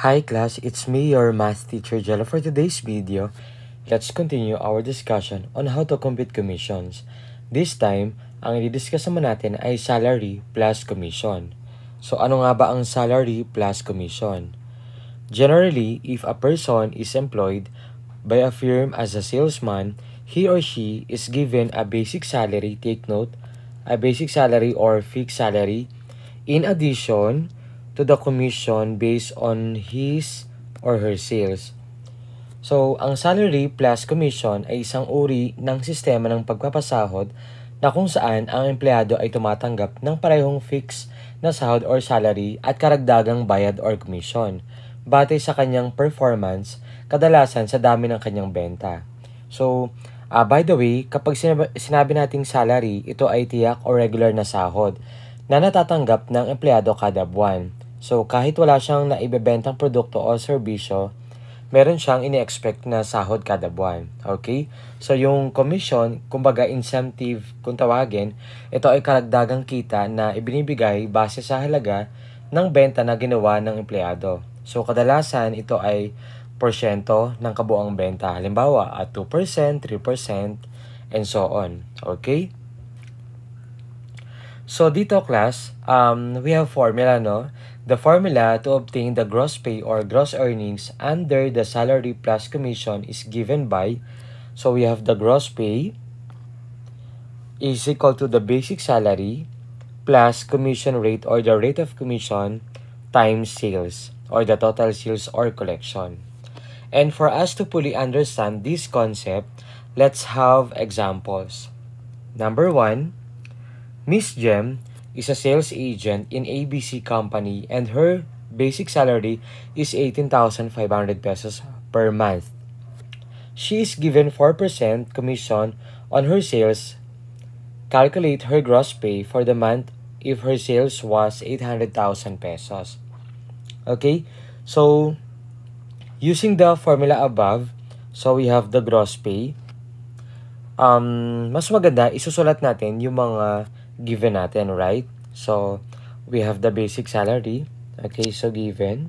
Hi class, it's me, your math teacher Jello. For today's video, let's continue our discussion on how to compute commissions. This time, ang i-discuss naman natin ay salary plus commission. So ano nga ba ang salary plus commission? Generally, if a person is employed by a firm as a salesman, he or she is given a basic salary, take note, a basic salary or fixed salary, in addition to the commission based on his or her sales. So, ang salary plus commission ay isang uri ng sistema ng pagpapasahod na kung saan ang empleyado ay tumatanggap ng parehong fixed na sahod or salary at karagdagang bayad or commission batay sa kanyang performance, kadalasan sa dami ng kanyang benta. So, by the way, kapag sinabi nating salary, ito ay tiyak o regular na sahod na natatanggap ng empleyado kada buwan. So, kahit wala siyang naibebentang produkto o serbisyo, meron siyang ini-expect na sahod kada buwan. Okay? So, yung commission, kumbaga incentive kung tawagin, ito ay karagdagang kita na ibinibigay base sa halaga ng benta na ginawa ng empleyado. So, kadalasan ito ay porsyento ng kabuang benta. Halimbawa, at 2%, 3%, and so on. Okay? So, dito class, we have formula, no? The formula to obtain the gross pay or gross earnings under the salary plus commission is given by, so we have the gross pay is equal to the basic salary plus commission rate or the rate of commission times sales or the total sales or collection. And for us to fully understand this concept, let's have examples. Number 1, Miss Jem is a sales agent in ABC company and her basic salary is 18,500 pesos per month. She is given 4% commission on her sales. Calculate her gross pay for the month if her sales was 800,000 pesos. Okay, so using the formula above, so we have the gross pay. Mas maganda isusulat natin yung mga given natin, right? So, we have the basic salary. Okay, so given.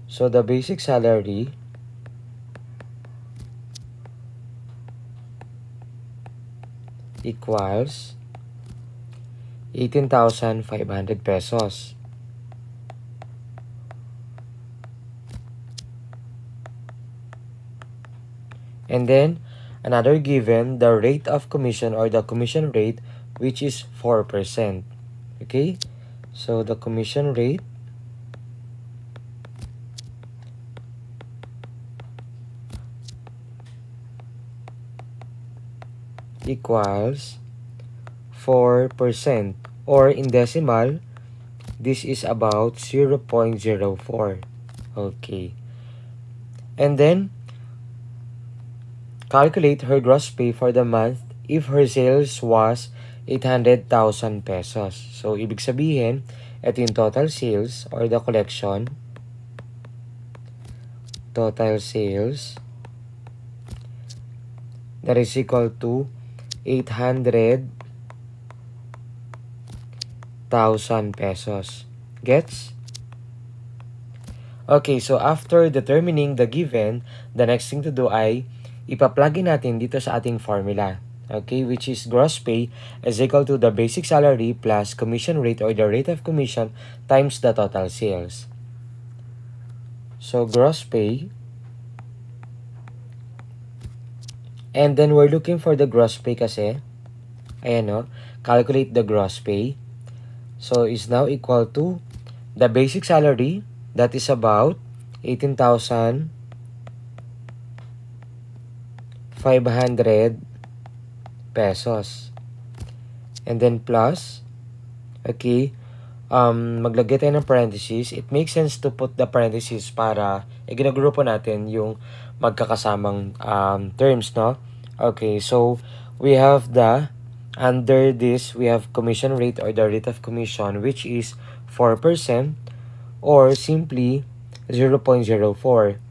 So, the basic salary equals 18,500 pesos. And then, another given, the rate of commission or the commission rate, which is 4%. Okay? So, the commission rate equals 4%. Or in decimal, this is about 0.04. Okay. And then, calculate her gross pay for the month if her sales was 800,000 pesos. So, ibig sabihin, ito yung total sales or the collection. Total sales that is equal to 800,000 pesos. Gets? Okay, so after determining the given, the next thing to do ay ipa-plugin natin dito sa ating formula. Okay, which is gross pay is equal to the basic salary plus commission rate or the rate of commission times the total sales. So, gross pay. And then, we're looking for the gross pay kasi. Ayan o. Calculate the gross pay. So, is now equal to the basic salary. That is about 18,500 pesos. And then plus, okay, maglagay tayo ng parentheses. It makes sense to put the parentheses para ginagrupo natin yung magkakasamang terms, no? Okay, so we have the, under this, we have commission rate or the rate of commission, which is 4% or simply 0.04.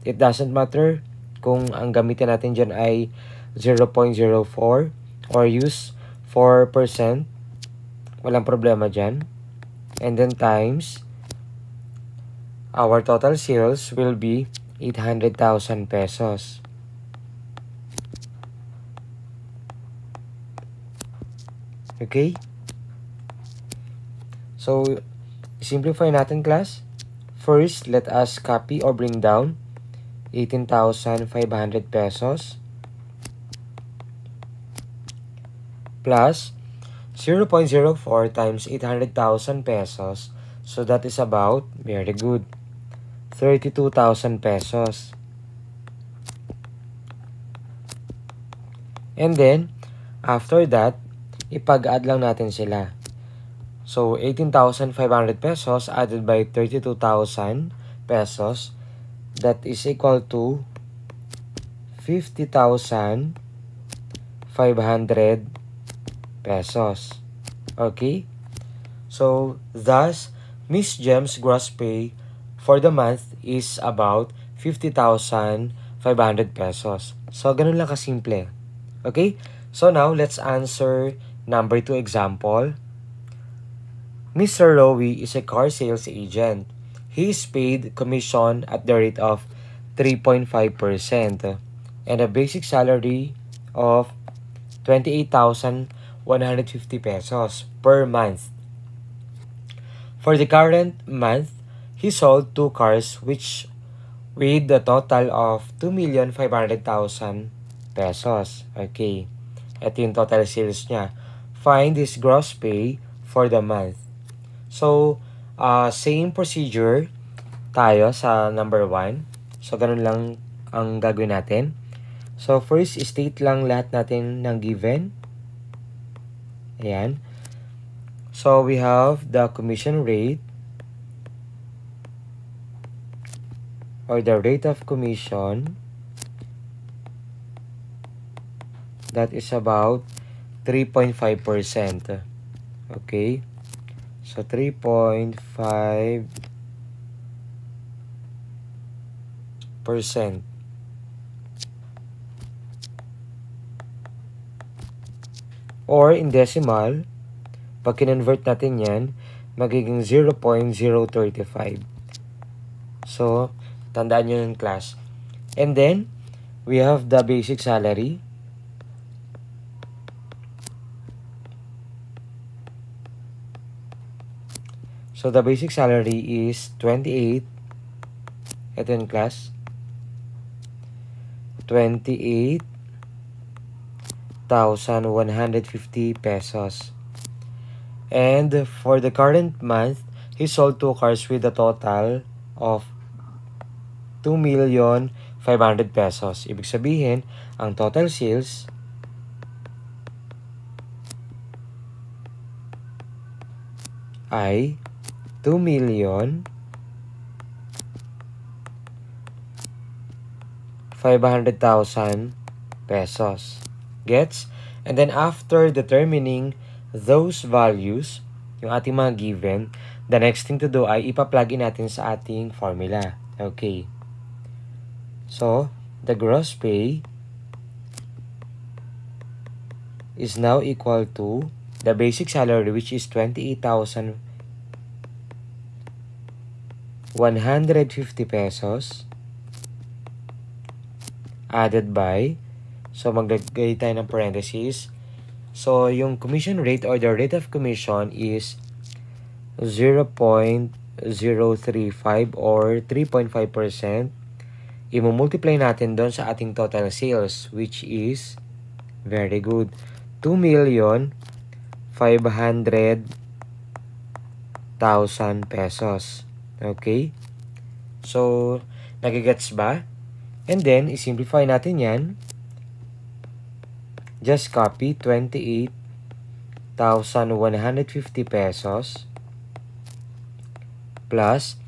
It doesn't matter kung ang gamitin natin dyan ay 0.04 or use 4%. Walang problema dyan. and then times our total sales will be 800,000 pesos. Okay? So, simplify natin class. First, let us copy or bring down 18,500 pesos plus 0.04 times 800,000 pesos. So, that is about, very good, 32,000 pesos. And then, after that, ipag-add lang natin sila. So, 18,500 pesos added by 32,000 pesos, that is equal to 50,500 pesos. Okay? So, thus, Miss Gem's gross pay for the month is about 50,500 pesos. So, ganun lang kasimple. Okay? So, now, let's answer number 2 example. Mr. Rowie is a car sales agent. He is paid commission at the rate of 3.5% and a basic salary of 28,150 pesos per month. For the current month, he sold 2 cars which with the total of 2,500,000 pesos. Okay. Ito yung total sales niya. Find his gross pay for the month. So, same procedure tayo sa number 1. So, ganun lang ang gagawin natin. So, first, state lang lahat natin ng given. Ayan. So, we have the commission rate or the rate of commission that is about 3.5%. Okay. So, 3.5%. Or, in decimal, pag kinonvert natin yan, magiging 0.035. So, tandaan nyo yung class. And then, we have the basic salary. So, the basic salary is 28. Ito yung class. 28,150 pesos. And for the current month, he sold 2 cars with a total of 2,500,000 pesos. Ibig sabihin, ang total sales ay 2,500,000 pesos. Gets? And then after determining those values, yung ating mga given, the next thing to do ay ipa-plug in natin sa ating formula. Okay. So, the gross pay is now equal to the basic salary, which is 28,150 pesos added by, so maglagay tayo ng parentheses. So, yung commission rate or the rate of commission is 0.035 or 3.5%. I-multiply natin doon sa ating total sales, which is, very good, 2,500,000 pesos. Okay? So, nagigets ba? And then, i-simplify natin yan. Just copy 28,150 pesos plus,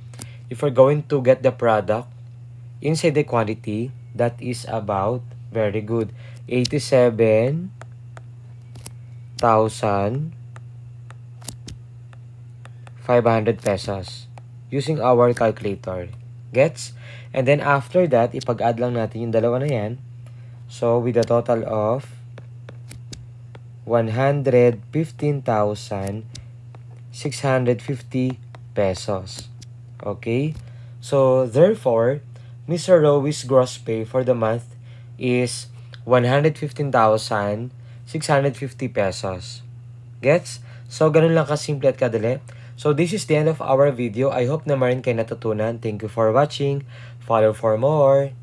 if we're going to get the product inside the quantity, that is about, very good, 87,500 pesos using our calculator. Gets? And then after that, ipag-add lang natin yung dalawa na yan. So, with a total of 115,600 650 pesos. Okay? So, therefore, Mr. Rowi's gross pay for the month is 115,650 pesos. Gets? So, ganun lang kasimple at kadali. So, this is the end of our video. I hope na marin kayo natutunan. Thank you for watching. Follow for more.